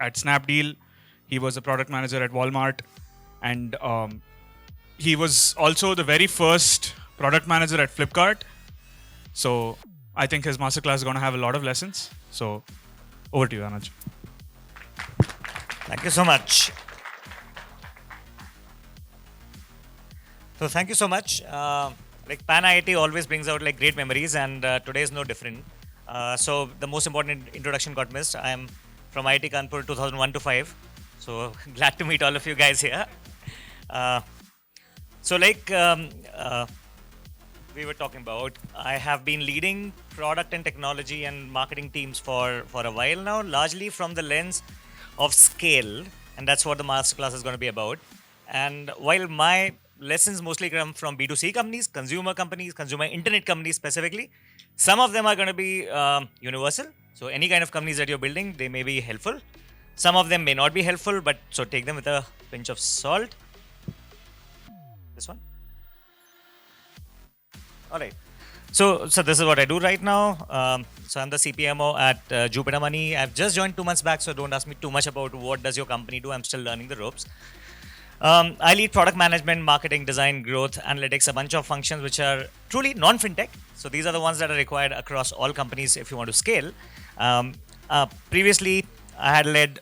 at Snapdeal. He was a product manager at Walmart, and he was also the very first product manager at Flipkart. So I think his masterclass is going to have a lot of lessons. So over to you, Anuj. Thank you so much. So thank you so much. Like Pan IIT always brings out like great memories, and today is no different. So the most important introduction got missed. I am from IIT Kanpur 2001 to 5. So glad to meet all of you guys here. Uh, so like we were talking about, I have been leading product and technology and marketing teams for a while now, largely from the lens of scale, and that's what the masterclass is going to be about. And while my lessons mostly come from B2C companies, consumer internet companies specifically, some of them are going to be universal. So any kind of companies that you're building, they may be helpful. Some of them may not be helpful, but so take them with a pinch of salt. This one. All right. So this is what I do right now. So I'm the CPMO at Jupiter Money. I've just joined 2 months back, so don't ask me too much about what does your company do. I'm still learning the ropes. I lead product management, marketing, design, growth, analytics, a bunch of functions which are truly non-fintech. So these are the ones that are required across all companies if you want to scale. Previously, I had led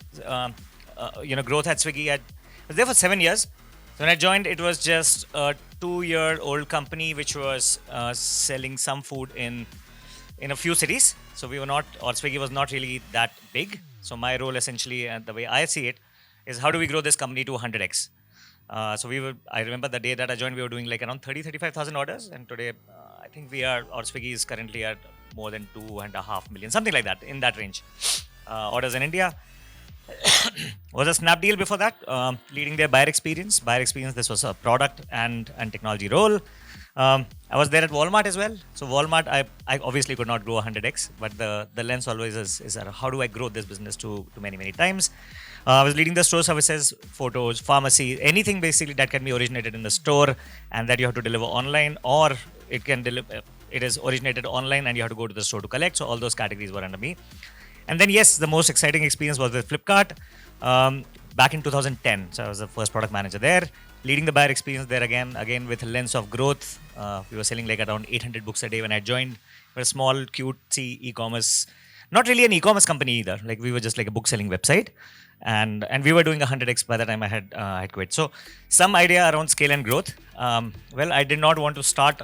growth at Swiggy. I was there for 7 years. So when I joined, it was just a 2-year-old company which was selling some food in a few cities. So we were not, or Swiggy was not really that big. So my role essentially, and the way I see it, is how do we grow this company to 100x? So I remember the day that I joined, we were doing like around 35,000 orders. And today, I think or Swiggy is currently at more than 2.5 million, something like that, in that range. Orders in India. Was a Snapdeal before that, leading their buyer experience. This was a product and technology role. I was there at Walmart as well. So Walmart, I obviously could not grow 100x, but the lens always is how do I grow this business to many times. I was leading the store services, photos, pharmacy, anything basically that can be originated in the store and that you have to deliver online, or it is originated online and you have to go to the store to collect. So all those categories were under me. And then, yes, the most exciting experience was with Flipkart back in 2010. So I was the first product manager there, leading the buyer experience there again with a lens of growth. We were selling like around 800 books a day when I joined. We're a small, cutesy e-commerce, not really an e-commerce company either. Like we were just like a book selling website. And we were doing 100x by the time I had quit. So some idea around scale and growth. Well, I did not want to start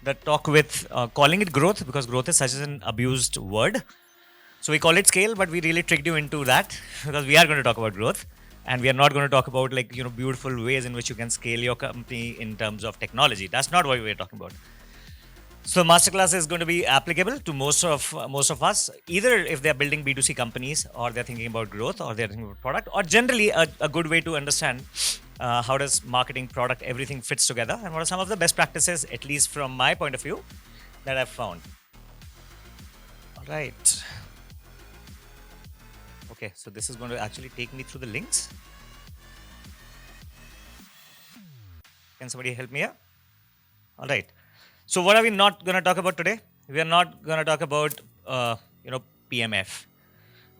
the talk with calling it growth because growth is such an abused word. So we call it scale, but we really tricked you into that because we are going to talk about growth, and we are not going to talk about beautiful ways in which you can scale your company in terms of technology. That's not what we're talking about. So masterclass is going to be applicable to most of us, either if they're building B2C companies, or they're thinking about growth, or they're thinking about product, or generally a good way to understand how does marketing, product, everything fits together, and what are some of the best practices, at least from my point of view, that I've found. All right. Okay, so this is going to actually take me through the links. Can somebody help me here? All right. So what are we not going to talk about today? We are not going to talk about PMF.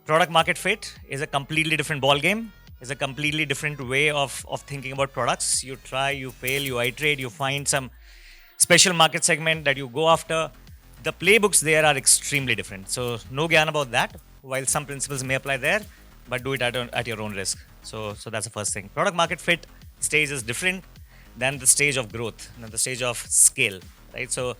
Product market fit is a completely different ball game. Is a completely different way of thinking about products. You try, you fail, you iterate, you find some special market segment that you go after. The playbooks there are extremely different. So no gyan about that. While some principles may apply there, but do it at your own risk. So that's the first thing. Product market fit stage is different than the stage of growth, than the stage of scale, right? So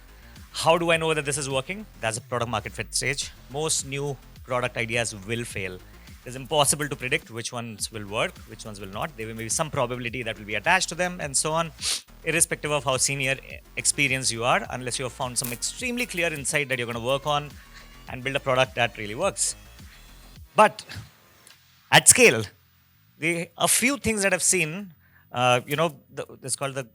how do I know that this is working? That's a product market fit stage. Most new product ideas will fail. It's impossible to predict which ones will work, which ones will not. There may be some probability that will be attached to them and so on, irrespective of how senior experienced you are, unless you have found some extremely clear insight that you're going to work on and build a product that really works. But at scale, a few things that I've seen, it's called the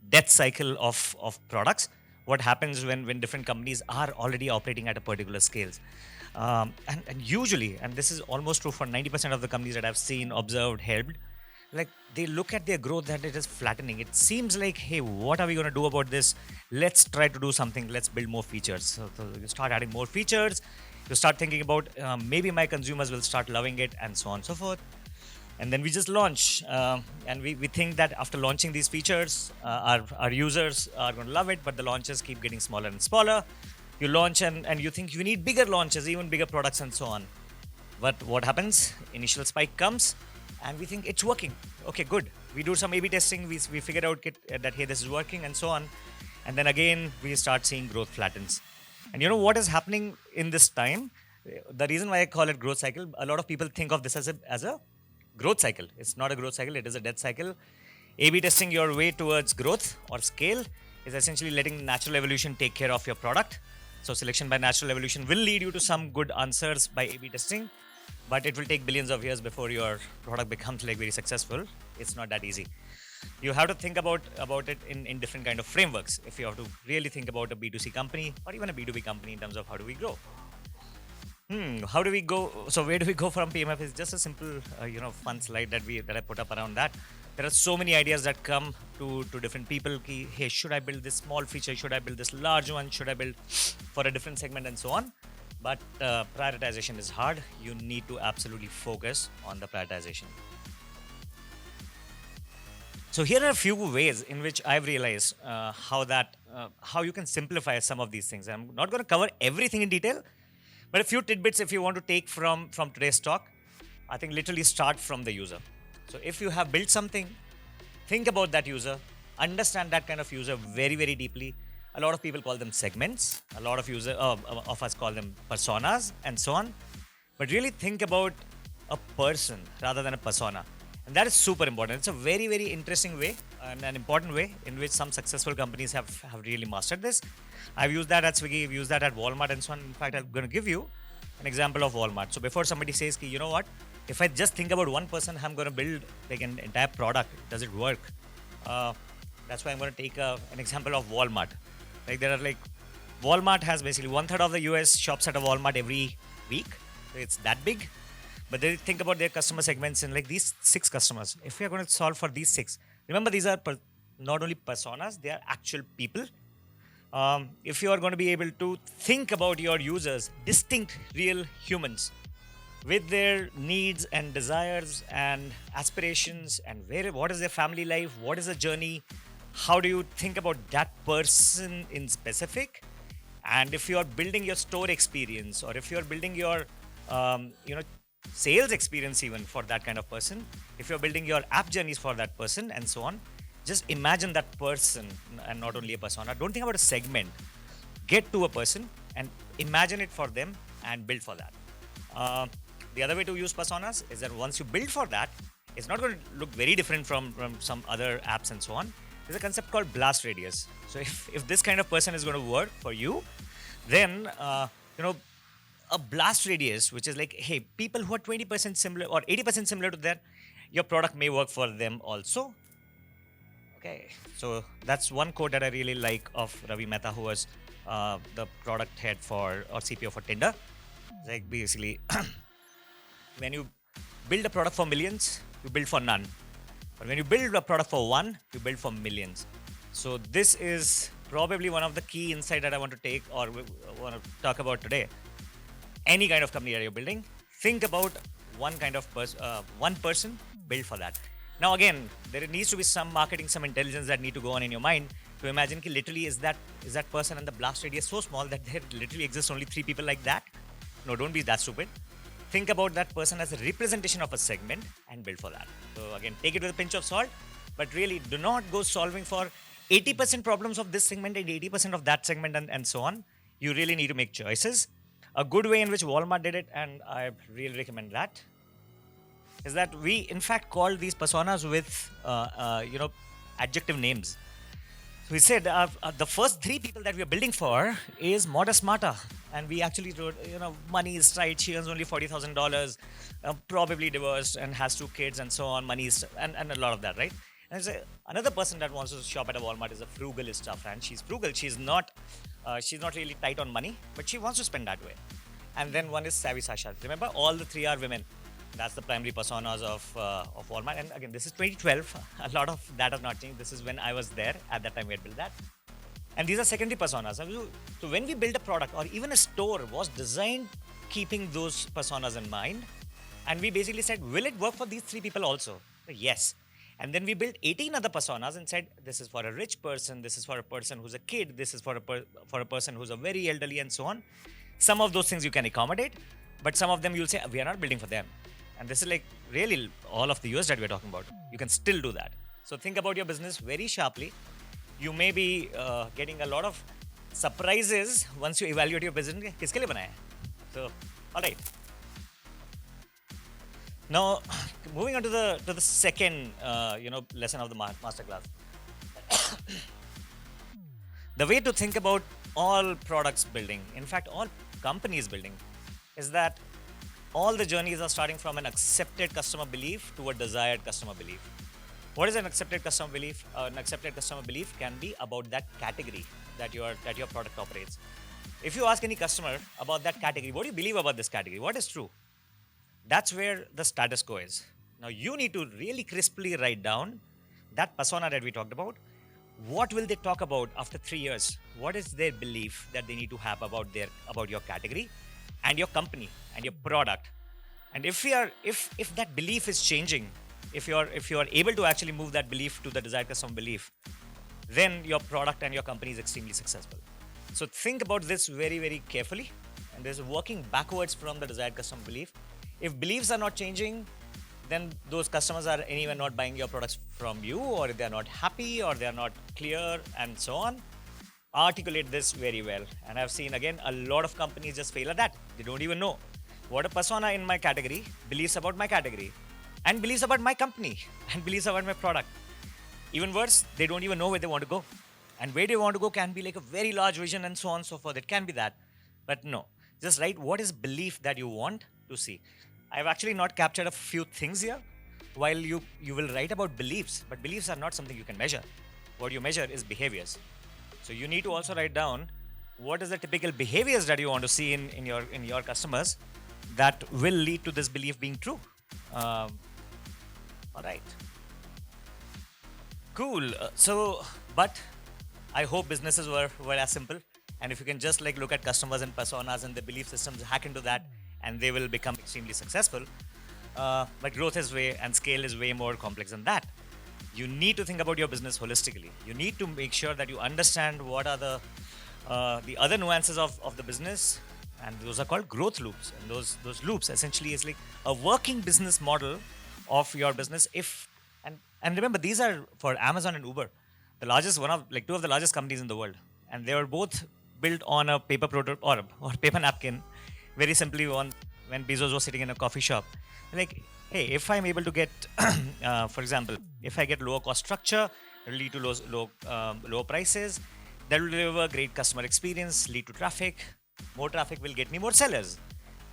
death cycle of products. What happens when different companies are already operating at a particular scale. And usually, and this is almost true for 90% of the companies that I've seen, observed, helped, like they look at their growth that it is flattening. It seems like, hey, what are we going to do about this? Let's try to do something. Let's build more features. So you start adding more features. You start thinking about maybe my consumers will start loving it, and so on and so forth. And then we just launch, and we think that after launching these features, our users are going to love it, but the launches keep getting smaller and smaller. You launch, and you think you need bigger launches, even bigger products, and so on. But what happens? Initial spike comes, and we think it's working. Okay, good. We do some A/B testing. We figured out that hey, this is working, and so on. And then again, we start seeing growth flattens. And you know what is happening in this time? The reason why I call it growth cycle, a lot of people think of this as a growth cycle. It's not a growth cycle; it is a death cycle. A/B testing your way towards growth or scale is essentially letting natural evolution take care of your product. So selection by natural evolution will lead you to some good answers by A/B testing, but it will take billions of years before your product becomes like very successful. It's not that easy. You have to think about it in different kind of frameworks. If you have to really think about a B2C company or even a B2B company in terms of how do we grow. How do we go? So where do we go from PMF? Is just a simple, fun slide that I put up around that. There are so many ideas that come to different people. Ki, hey, should I build this small feature? Should I build this large one? Should I build for a different segment and so on? But prioritization is hard. You need to absolutely focus on the prioritization. So here are a few ways in which I've realized how you can simplify some of these things. I'm not going to cover everything in detail, but a few tidbits if you want to take from today's talk. I think literally start from the user. So if you have built something, think about that user, understand that kind of user very, very deeply. A lot of people call them segments. A lot of us call them personas and so on. But really think about a person rather than a persona. And that is super important. It's a very, very interesting way and an important way in which some successful companies have really mastered this. I've used that at Swiggy, I've used that at Walmart and so on. In fact, I'm going to give you an example of Walmart. So before somebody says, you know what, if I just think about one person, I'm going to build like an entire product. Does it work? That's why I'm going to take an example of Walmart. Like there are like, Walmart has basically 1/3 of the US shops at a Walmart every week. So it's that big. But they think about their customer segments in like these 6 customers. If we are going to solve for these 6, remember these are not only personas, they are actual people. If you are going to be able to think about your users, distinct real humans with their needs and desires and aspirations and what is their family life, what is the journey, how do you think about that person in specific? And if you are building your store experience or if you are building your sales experience even for that kind of person, if you're building your app journeys for that person and so on, just imagine that person and not only a persona. Don't think about a segment. Get to a person and imagine it for them and build for that. The other way to use personas is that once you build for that, it's not going to look very different from some other apps and so on. There's a concept called blast radius. So if this kind of person is going to work for you, then a blast radius, which is like, hey, people who are 20% similar or 80% similar to that, your product may work for them also. Okay, so that's one quote that I really like of Ravi Mehta, who was the product head or CPO for Tinder. Like basically, when you build a product for millions, you build for none. But when you build a product for one, you build for millions. So this is probably one of the key insights that I want to take or want to talk about today. Any kind of company that you're building, think about one kind of one person, build for that. Now again, there needs to be some marketing, some intelligence that need to go on in your mind to imagine ki literally is that person and the blast radius so small that there literally exists only 3 people like that? No, don't be that stupid. Think about that person as a representation of a segment and build for that. So again, take it with a pinch of salt, but really do not go solving for 80% problems of this segment and 80% of that segment and so on. You really need to make choices. A good way in which Walmart did it, and I really recommend that, is that we in fact called these personas with adjective names. So we said the first 3 people that we are building for is modest smarta, and we actually wrote, money is tight. She earns only $40,000, probably divorced and has 2 kids and so on. Money is and a lot of that, right? And another person that wants to shop at a Walmart is a frugalista, and she's frugal. She's not really tight on money, but she wants to spend that way. And then one is Savvy Sasha. Remember, all the 3 are women. That's the primary personas of Walmart. And again, this is 2012. A lot of that has not changed. This is when I was there. At that time, we had built that. And these are secondary personas. So when we build a product or even a store was designed keeping those personas in mind. And we basically said, will it work for these three people also? Yes. And then we built 18 other personas and said, this is for a rich person, this is for a person who's a kid, this is for for a person who's a very elderly, and so on. Some of those things you can accommodate, but some of them you'll say, we are not building for them. And this is like really all of the US that we're talking about. You can still do that. So think about your business very sharply. You may be getting a lot of surprises once you evaluate your business. किसके लिए बनाया है? So, all right. Now, moving on to the second lesson of the masterclass. The way to think about all products building, in fact, all companies building, is that all the journeys are starting from an accepted customer belief to a desired customer belief. What is an accepted customer belief? An accepted customer belief can be about that category that your product operates. If you ask any customer about that category, what do you believe about this category? What is true? That's where the status quo is. Now you need to really crisply write down that persona that we talked about. What will they talk about after 3 years? What is their belief that they need to have about your category and your company and your product? And if that belief is changing, if you are able to actually move that belief to the desired customer belief, then your product and your company is extremely successful. So think about this very, very carefully. And there's working backwards from the desired customer belief. If beliefs are not changing, then those customers are anyway not buying your products from you, or they're not happy, or they're not clear, and so on. Articulate this very well. And I've seen again a lot of companies just fail at that. They don't even know what a persona in my category believes about my category, and believes about my company, and believes about my product. Even worse, they don't even know where they want to go. And where they want to go can be like a very large vision and so on and so forth. It can be that. But no, just write what is belief that you want to see. I've actually not captured a few things here. While you will write about beliefs, but beliefs are not something you can measure. What you measure is behaviors. So you need to also write down what is the typical behaviors that you want to see in your customers that will lead to this belief being true. All right. Cool. But I hope businesses were as simple. And if you can just like look at customers and personas and the belief systems, hack into that, and they will become extremely successful. But growth is and scale is way more complex than that. You need to think about your business holistically. You need to make sure that you understand what are the other nuances of the business, and those are called growth loops. And those loops essentially is like a working business model of your business. And remember, these are for Amazon and Uber, the largest two of the largest companies in the world, and they were both built on a paper prototype or paper napkin. Very simply, when Bezos was sitting in a coffee shop, like, hey, if I'm able to get, for example, if I get lower cost structure, it will lead to low prices. That will deliver great customer experience, lead to traffic. More traffic will get me more sellers,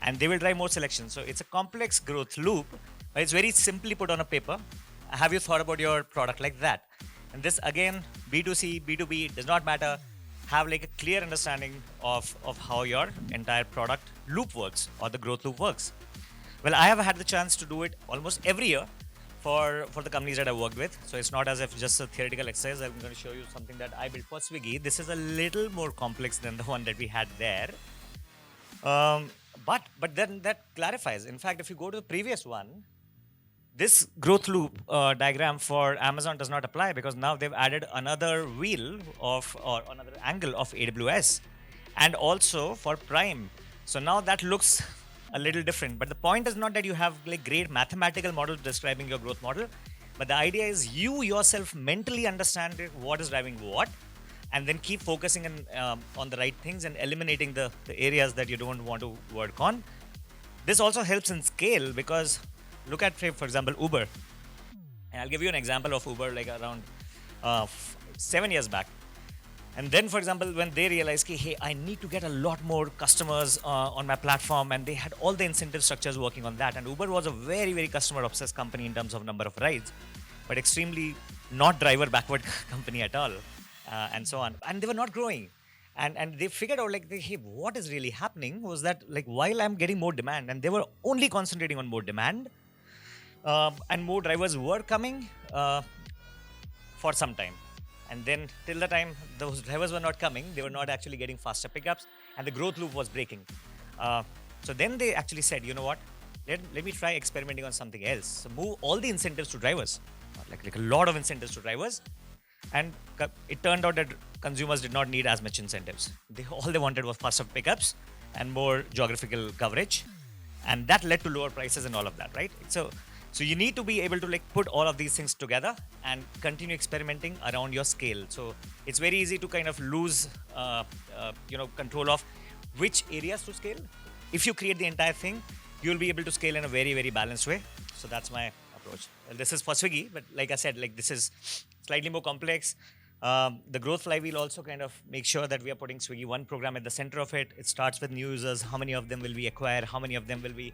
and they will drive more selection. So it's a complex growth loop, but it's very simply put on a paper. Have you thought about your product like that? And this again, B2C, B2B, does not matter. Have like a clear understanding of how your entire product loop works, or the growth loop works. Well, I have had the chance to do it almost every year for the companies that I worked with. So it's not as if just a theoretical exercise. I'm going to show you something that I built for Swiggy. This is a little more complex than the one that we had there. But then that clarifies. In fact, if you go to the previous one, this growth loop diagram for Amazon does not apply, because now they've added another wheel or another angle of AWS, and also for Prime. So now that looks a little different. But the point is not that you have like great mathematical models describing your growth model, but the idea is you yourself mentally understand what is driving what, and then keep focusing on the right things and eliminating the areas that you don't want to work on. This also helps in scale, because look at, for example, Uber. And I'll give you an example of Uber like around 7 years back. And then, for example, when they realized, hey, I need to get a lot more customers on my platform, and they had all the incentive structures working on that. And Uber was a very, very customer-obsessed company in terms of number of rides, but extremely not driver-backward company at all, and so on. And they were not growing. And they figured out, like, hey, what is really happening was that, like, while I'm getting more demand, and they were only concentrating on more demand, and more drivers were coming for some time. And then till the time those drivers were not coming, they were not actually getting faster pickups, and the growth loop was breaking. So then they actually said, you know what? Let me try experimenting on something else. So move all the incentives to drivers, like a lot of incentives to drivers, and it turned out that consumers did not need as much incentives. All they wanted was faster pickups and more geographical coverage, and that led to lower prices and all of that, right? So you need to be able to like put all of these things together and continue experimenting around your scale. So it's very easy to kind of lose control of which areas to scale. If you create the entire thing, you'll be able to scale in a very, very balanced way. So that's my approach. Well, this is for Swiggy, but like I said, like this is slightly more complex. The growth flywheel also kind of makes sure that we are putting Swiggy One program at the center of it. It starts with new users. How many of them will we acquire? How many of them will we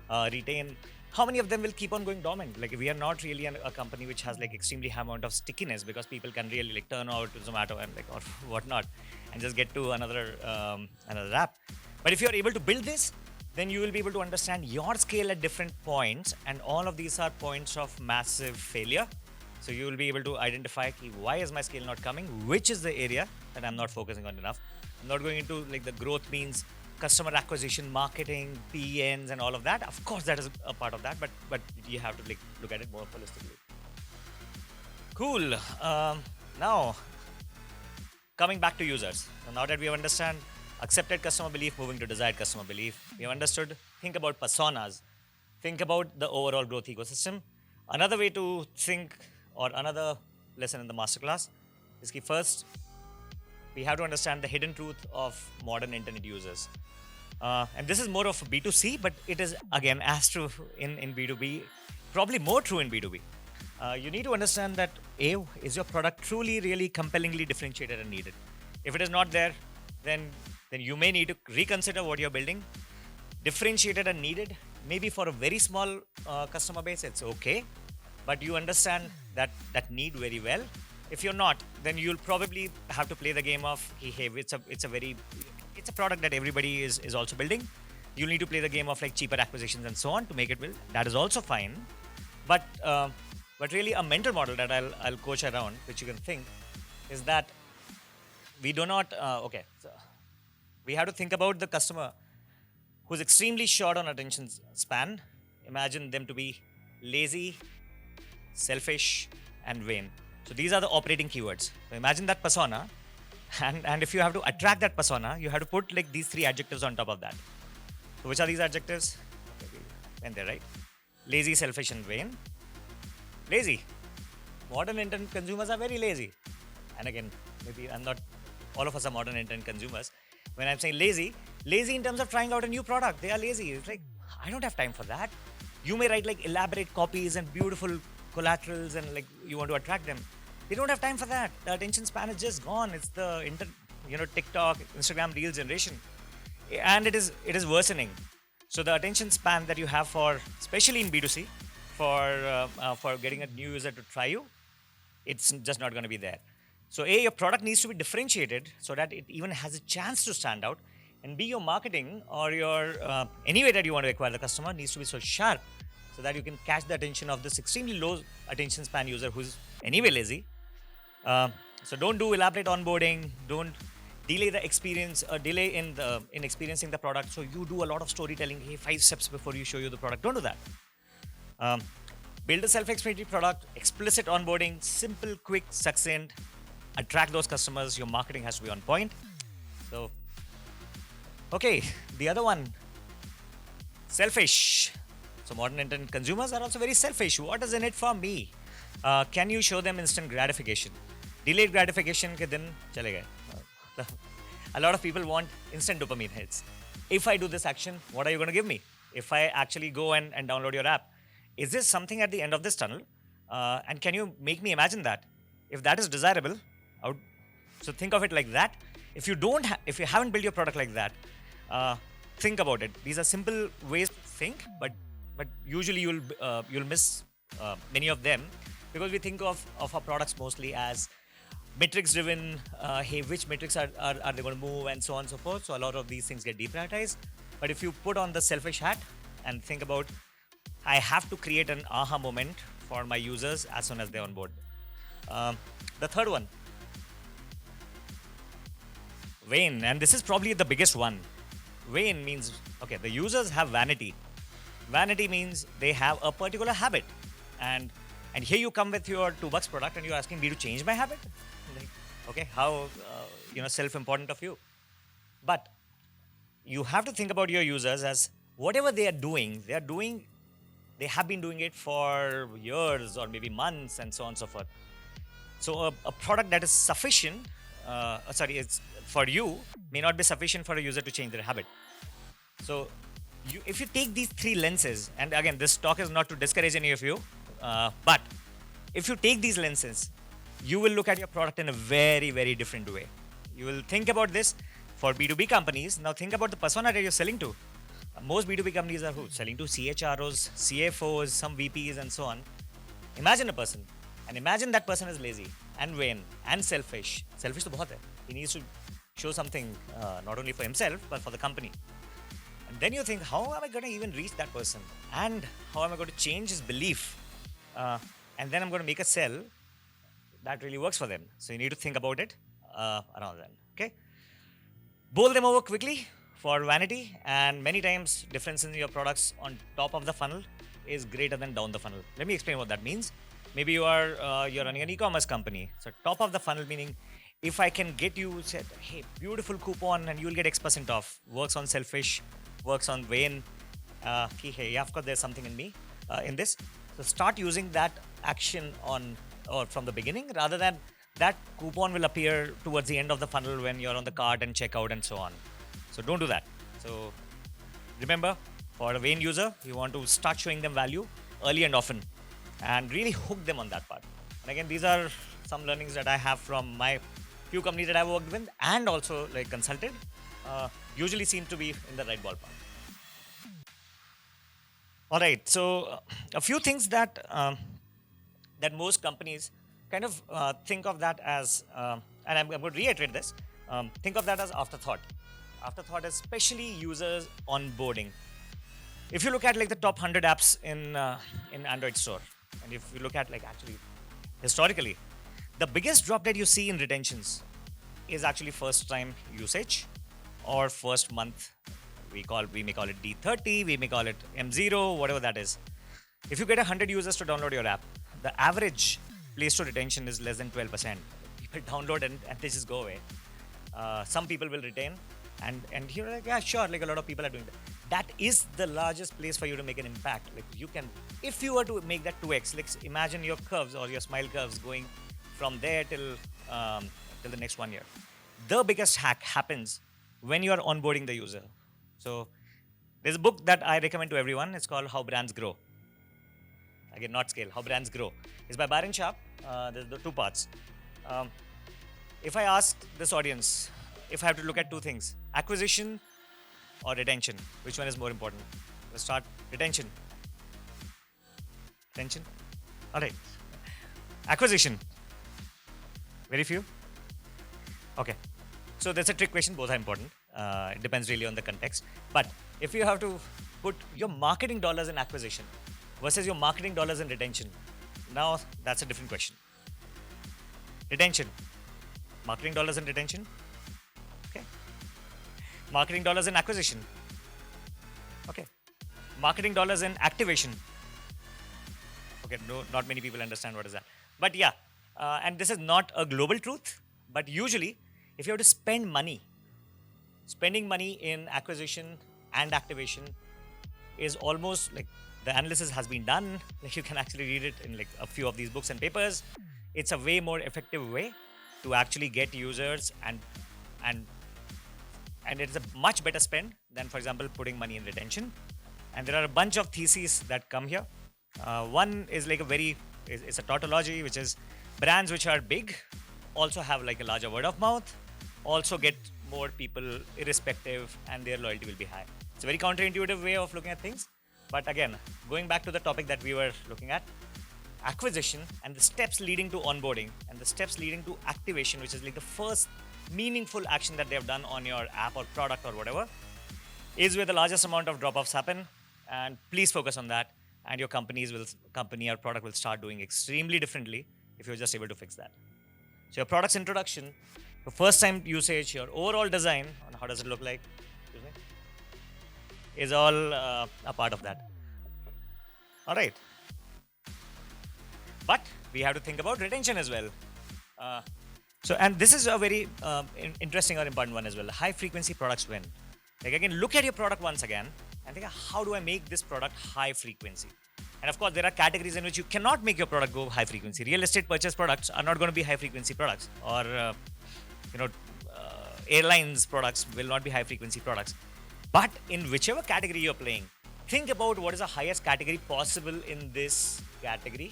retain? How many of them will keep on going dormant? Like we are not really a company which has like extremely high amount of stickiness, because people can really like turn over to Zomato and like or whatnot and just get to another app. But if you're able to build this, then you will be able to understand your scale at different points, and all of these are points of massive failure. So you will be able to identify why is my scale not coming, which is the area that I'm not focusing on enough. I'm not going into like the growth means customer acquisition, marketing, PNs, and all of that. Of course, that is a part of that, but you have to like look at it more holistically. Cool. Now coming back to users. So now that we have understand accepted customer belief, moving to desired customer belief, we have understood. Think about personas. Think about the overall growth ecosystem. Another way to think, or another lesson in the masterclass, is that first we have to understand the hidden truth of modern internet users. And this is more of B2C, but it is again as true in B2B, probably more true in B2B. You need to understand that A, is your product truly, really compellingly differentiated and needed? If it is not there, then you may need to reconsider what you're building. Differentiated and needed, maybe for a very small customer base, it's okay, but you understand that need very well. If you're not, then you'll probably have to play the game of, hey, it's a product that everybody is also building. You'll need to play the game of like cheaper acquisitions and so on to make it build. That is also fine, but really a mental model that I'll coach around, which you can think, is that we do not so we have to think about the customer who's extremely short on attention span. Imagine them to be lazy, selfish, and vain. So these are the operating keywords. So imagine that persona, and if you have to attract that persona, you have to put like these three adjectives on top of that. So which are these adjectives? And they're right. Lazy, selfish, and vain. Lazy. Modern internet consumers are very lazy. And again, maybe all of us are modern internet consumers. When I'm saying lazy in terms of trying out a new product, they are lazy. It's like, I don't have time for that. You may write like elaborate copies and beautiful collaterals and like you want to attract them. They don't have time for that. The attention span is just gone. It's the TikTok, Instagram Reels generation, and it is worsening. So the attention span that you have for, especially in B2C, for getting a new user to try you, it's just not going to be there. So A, your product needs to be differentiated so that it even has a chance to stand out, and B, your marketing or your any way that you want to acquire the customer needs to be so sharp so that you can catch the attention of this extremely low attention span user who's anyway lazy. So don't do elaborate onboarding. Don't delay the experience or delay in experiencing the product. So you do a lot of storytelling. Hey, 5 steps before you show you the product. Don't do that. Build a self-explanatory product, explicit onboarding, simple, quick, succinct. Attract those customers. Your marketing has to be on point. So, okay, the other one, selfish. So modern internet consumers are also very selfish. What is in it for me? Can you show them instant gratification? Delayed gratification ke din chale gaye. A lot of people want instant dopamine hits. If I do this action, what are you going to give me? If I actually go and download your app, is this something at the end of this tunnel? And can you make me imagine that? If that is desirable, so think of it like that. If you haven't built your product like that, think about it. These are simple ways to think, but usually you'll miss many of them, because we think of our products mostly as metrics driven. Hey, which metrics are they going to move, and so on and so forth. So a lot of these things get deprioritized. But if you put on the selfish hat and think about, I have to create an aha moment for my users as soon as they're on board. The third one, vain, and this is probably the biggest one. Vain means, okay, the users have vanity. Vanity means they have a particular habit. And and here you come with your $2 product and you're asking me to change my habit? Like, okay, how, self-important of you. But you have to think about your users as whatever they have been doing it for years or maybe months and so on and so forth. So a product that is sufficient, it's for you, may not be sufficient for a user to change their habit. So if you take these three lenses, and again, this talk is not to discourage any of you, but if you take these lenses, you will look at your product in a very, very different way. You will think about this for B2B companies. Now think about the persona that you're selling to. Most B2B companies are who? Selling to CHROs, CFOs, some VPs, and so on. Imagine a person, and imagine that person is lazy and vain and selfish. Selfish to bahut hai. He needs to show something not only for himself but for the company. And then you think, how am I going to even reach that person? And how am I going to change his belief? And then I'm going to make a sell that really works for them. So you need to think about it around that. Okay? Bowl them over quickly for vanity, and many times difference in your products on top of the funnel is greater than down the funnel. Let me explain what that means. Maybe you're running an e-commerce company. So top of the funnel meaning if I can get you said, hey, beautiful coupon and you'll get X% off. Works on selfish, works on vain. Hey, of course there's something in me in this. So start using that action on or from the beginning rather than that coupon will appear towards the end of the funnel when you're on the cart and checkout and so on. So don't do that. So remember, for a vain user, you want to start showing them value early and often and really hook them on that part. And again, these are some learnings that I have from my few companies that I've worked with and also like consulted. Usually seem to be in the right ballpark. All right. So a few things that most companies kind of think of that as, and I'm going to reiterate this, think of that as afterthought. Afterthought, especially users onboarding. If you look at like the top 100 apps in Android store, and if you look at like actually historically, the biggest drop that you see in retentions is actually first time usage or first month. We may call it D30, we may call it M0, whatever that is. If you get 100 users to download your app, the average Play Store retention is less than 12%. People download and they just go away. Some people will retain, and you're like, yeah, sure, like a lot of people are doing that. That is the largest place for you to make an impact. Like you can, if you were to make that 2x, like imagine your curves or your smile curves going from there till the next 1 year. The biggest hack happens when you are onboarding the user. So there's a book that I recommend to everyone. It's called How Brands Grow. Again, not scale. How Brands Grow. It's by Byron Sharp. There's the two parts. If I ask this audience, if I have to look at two things, acquisition or retention, which one is more important? Let's start retention. Retention. All right. Acquisition. Very few. Okay. So that's a trick question. Both are important. It depends really on the context. But if you have to put your marketing dollars in acquisition versus your marketing dollars in retention, now that's a different question. Retention. Marketing dollars in retention. Okay. Marketing dollars in acquisition. Okay. Marketing dollars in activation. Okay, no, not many people understand what is that. But yeah, and this is not a global truth, but usually if you have to spend money, spending money in acquisition and activation is almost like the analysis has been done. Like you can actually read it in like a few of these books and papers. It's a way more effective way to actually get users and it's a much better spend than, for example, putting money in retention. And there are a bunch of theses that come here. One is like it's a tautology, which is brands which are big also have like a larger word of mouth, also get more people irrespective, and their loyalty will be high. It's a very counterintuitive way of looking at things. But again, going back to the topic that we were looking at, acquisition and the steps leading to onboarding and the steps leading to activation, which is like the first meaningful action that they have done on your app or product or whatever, is where the largest amount of drop-offs happen. And please focus on that. And your company or product will start doing extremely differently if you're just able to fix that. So your product's introduction, your first time usage, your overall design on how does it look like. Excuse me. is all a part of that. All right, but we have to think about retention as well. Uh, and this is a very interesting or important one as well. High frequency products win. Like again, look at your product once again and think, how do I make this product high frequency? And of course, there are categories in which you cannot make your product go high frequency. Real estate purchase products are not going to be high frequency products, or you know, airlines products will not be high frequency products. But in whichever category you're playing, think about what is the highest category possible in this category,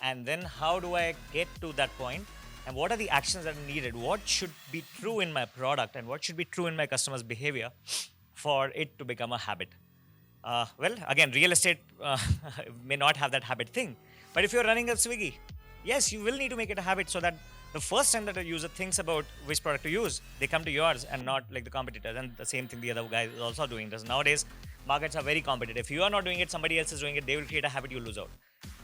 and then how do I get to that point, and what are the actions that are needed? What should be true in my product, and what should be true in my customer's behavior for it to become a habit? Well, again, real estate may not have that habit thing. But if you're running a Swiggy, yes, you will need to make it a habit so that the first time that a user thinks about which product to use, they come to yours and not like the competitors. And the same thing the other guy is also doing. Because nowadays, markets are very competitive. If you are not doing it, somebody else is doing it, they will create a habit, you lose out.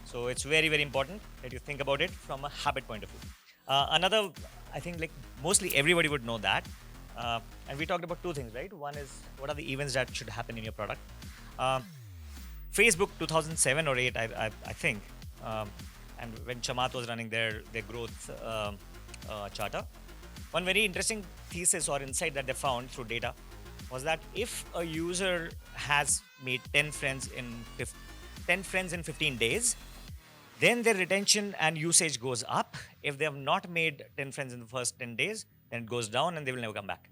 So it's very, very important that you think about it from a habit point of view. Another, I think, like mostly everybody would know that. And we talked about two things, right? One is what are the events that should happen in your product. Um, Facebook 2007 or 8, I think, and when Chamath was running their growth charter, one very interesting thesis or insight that they found through data was that if a user has made 10 friends in 10 friends in 15 days, then their retention and usage goes up. If they have not made 10 friends in the first 10 days, then it goes down and they will never come back.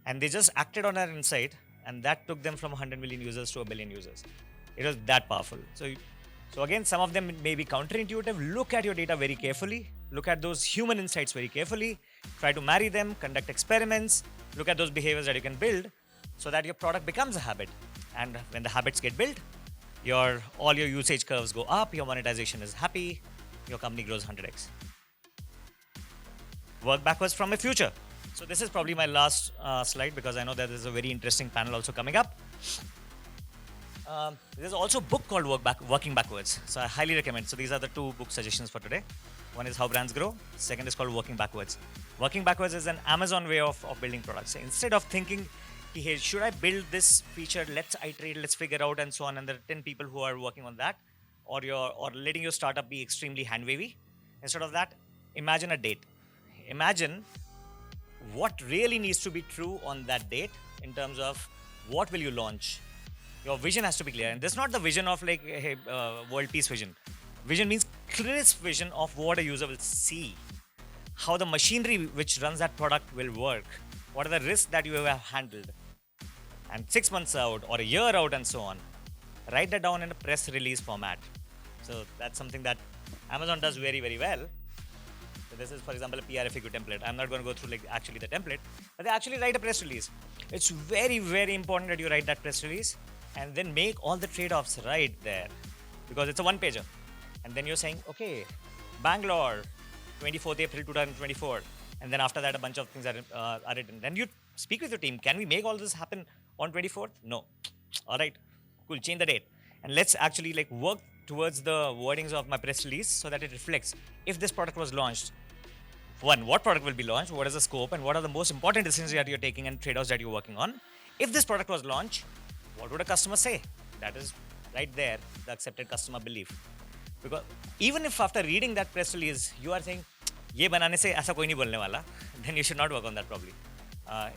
And they just acted on that insight, and that took them from 100 million users to a billion users. It was that powerful. So again, some of them may be counterintuitive. Look at your data very carefully. Look at those human insights very carefully. Try to marry them, conduct experiments, look at those behaviors that you can build so that your product becomes a habit. And when the habits get built, all your usage curves go up, your monetization is happy, your company grows 100x. Work backwards from a future. So this is probably my last slide because I know that there's a very interesting panel also coming up. There's also a book called Working Backwards. So I highly recommend. So these are the two book suggestions for today. One is How Brands Grow. Second is called Working Backwards. Working Backwards is an Amazon way of building products. So instead of thinking, hey, should I build this feature? Let's iterate, let's figure out and so on. And there are 10 people who are working on that. Or letting your startup be extremely hand wavy. Instead of that, imagine a date. Imagine what really needs to be true on that date in terms of what will you launch. Your vision has to be clear, and this is not the vision of like hey, world peace vision. Vision means crisp vision of what a user will see, how the machinery which runs that product will work, what are the risks that you have handled, and 6 months out or a year out and so on. Write that down in a press release format. So that's something that Amazon does very, very well. So this is, for example, a PRFAQ template. I'm not going to go through like actually the template, but they actually write a press release. It's very, very important that you write that press release and then make all the trade-offs right there, because it's a one-pager. And then you're saying, okay, Bangalore, 24th April 2024, and then after that, a bunch of things are written. Then you speak with your team. Can we make all this happen on 24th? No. All right, cool. Change the date, and let's actually like work towards the wordings of my press release so that it reflects if this product was launched. One, what product will be launched? What is the scope, and what are the most important decisions that you're taking and trade-offs that you're working on? If this product was launched, what would a customer say? That is right there, the accepted customer belief. Because even if after reading that press release, you are saying, "Ye banane se aisa koi nahi bolne wala," then you should not work on that probably.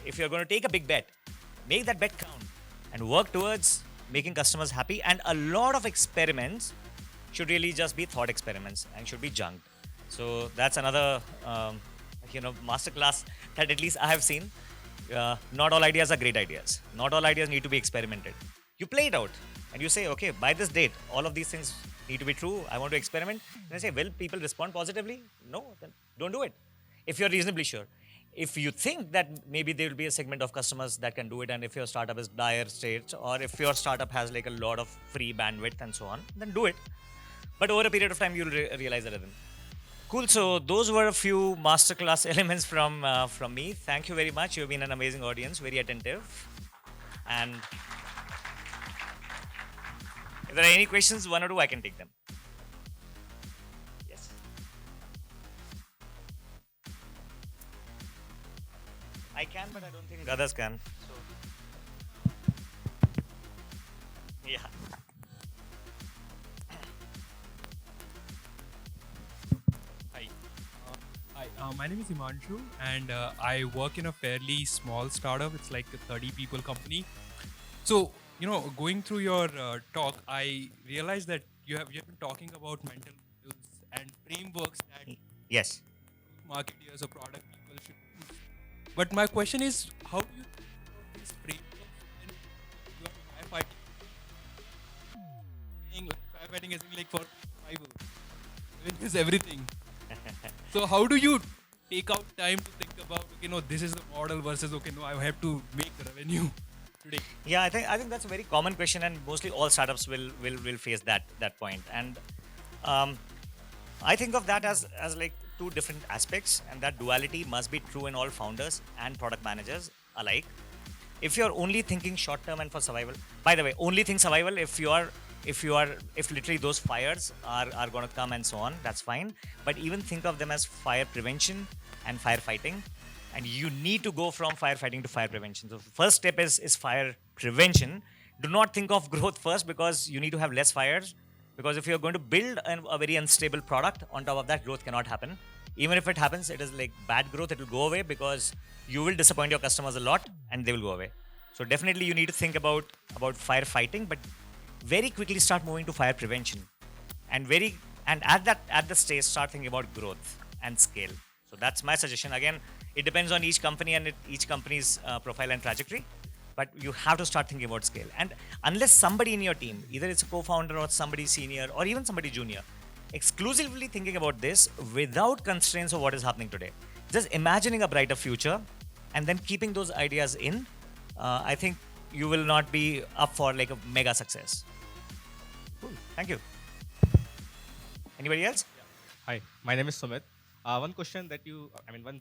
If you're going to take a big bet, make that bet count and work towards making customers happy. And a lot of experiments should really just be thought experiments and should be junked. So that's another, masterclass that at least I have seen. Not all ideas are great ideas. Not all ideas need to be experimented. You play it out and you say, okay, by this date, all of these things need to be true. I want to experiment. And I say, will people respond positively? No, then don't do it. If you're reasonably sure. If you think that maybe there will be a segment of customers that can do it, and if your startup is dire straits, or if your startup has like a lot of free bandwidth and so on, then do it. But over a period of time, you'll realize the rhythm. Cool. So those were a few masterclass elements from me. Thank you very much. You've been an amazing audience, very attentive. And if there are any questions, one or two, I can take them. Yes. I can, but I don't think others can. So Yeah. Hi. My name is Himanshu, and I work in a fairly small startup. It's like a 30 people company. So, going through your talk, I realized that you have been talking about mental models and frameworks that Yes. marketeers or product people should use. But my question is, how do you think about these frameworks when you are firefighting? Firefighting is like for survival. Revenue is everything. So how do you take out time to think about, okay, no, this is the model versus, okay, no, I have to make revenue today. Yeah, I think that's a very common question, and mostly all startups will face that point. And um, I think of that as like two different aspects, and that duality must be true in all founders and product managers alike. If you're only thinking short term and for survival, by the way, only think survival. If literally those fires are going to come and so on, that's fine. But even think of them as fire prevention and firefighting, and you need to go from firefighting to fire prevention. So first step is fire prevention. Do not think of growth first, because you need to have less fires. Because if you're going to build a very unstable product, on top of that, growth cannot happen. Even if it happens, it is like bad growth. It will go away because you will disappoint your customers a lot, and they will go away. So definitely you need to think about firefighting, but very quickly start moving to fire prevention, and at the stage start thinking about growth and scale. So that's my suggestion. Again, it depends on each company and each company's profile and trajectory, but you have to start thinking about scale. And unless somebody in your team, either it's a co-founder or somebody senior or even somebody junior, exclusively thinking about this without constraints of what is happening today, just imagining a brighter future and then keeping those ideas in, I think you will not be up for like a mega success. Cool. Thank you. Anybody else? Hi, my name is Sumit. One question that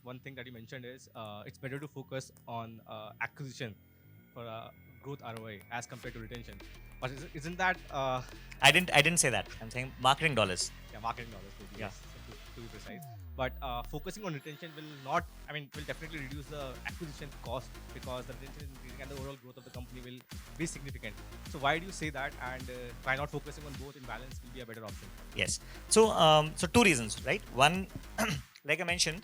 one thing that you mentioned is it's better to focus on acquisition for growth ROI as compared to retention. But isn't that I didn't say that. I'm saying marketing dollars. yeah, marketing dollars maybe, Yeah. yes, to be precise. But focusing on retention will not, will definitely reduce the acquisition cost because the retention is increasing and the overall growth of the company will be significant. So why do you say that? And why not focusing on both in balance will be a better option? Yes. So two reasons, right? One, like I mentioned,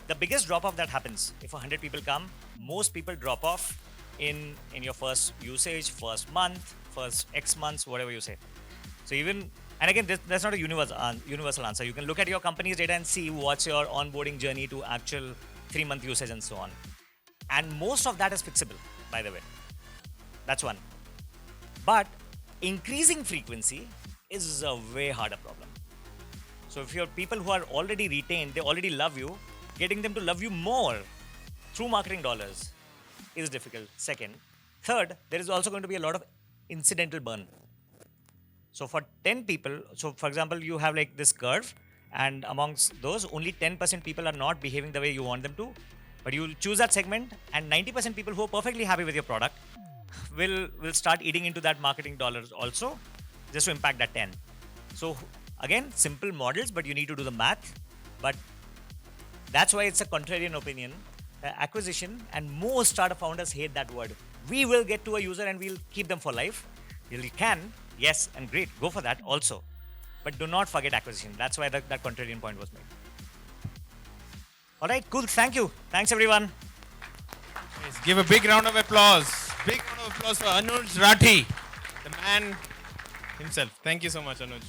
the biggest drop off that happens if 100 people come, most people drop off in your first usage, first month, first X months, whatever you say. So even, and again, that's not a universal answer. You can look at your company's data and see what's your onboarding journey to actual 3-month usage and so on. And most of that is fixable, by the way. That's one. But increasing frequency is a way harder problem. So if you're people who are already retained, they already love you, getting them to love you more through marketing dollars is difficult. Second. Third, there is also going to be a lot of incidental burn. So for 10 people, so for example, you have like this curve, and amongst those, only 10% people are not behaving the way you want them to. But you will choose that segment, and 90% people who are perfectly happy with your product will start eating into that marketing dollars also, just to impact that 10. So again, simple models, but you need to do the math. But that's why it's a contrarian opinion. Acquisition, and most startup founders hate that word. We will get to a user and we'll keep them for life. You can, yes, and great, go for that also. But do not forget acquisition. That's why that contrarian point was made. All right, cool. Thank you. Thanks, everyone. Yes, give a big round of applause. Big round of applause for Anuj Rathi, the man himself. Thank you so much, Anuj.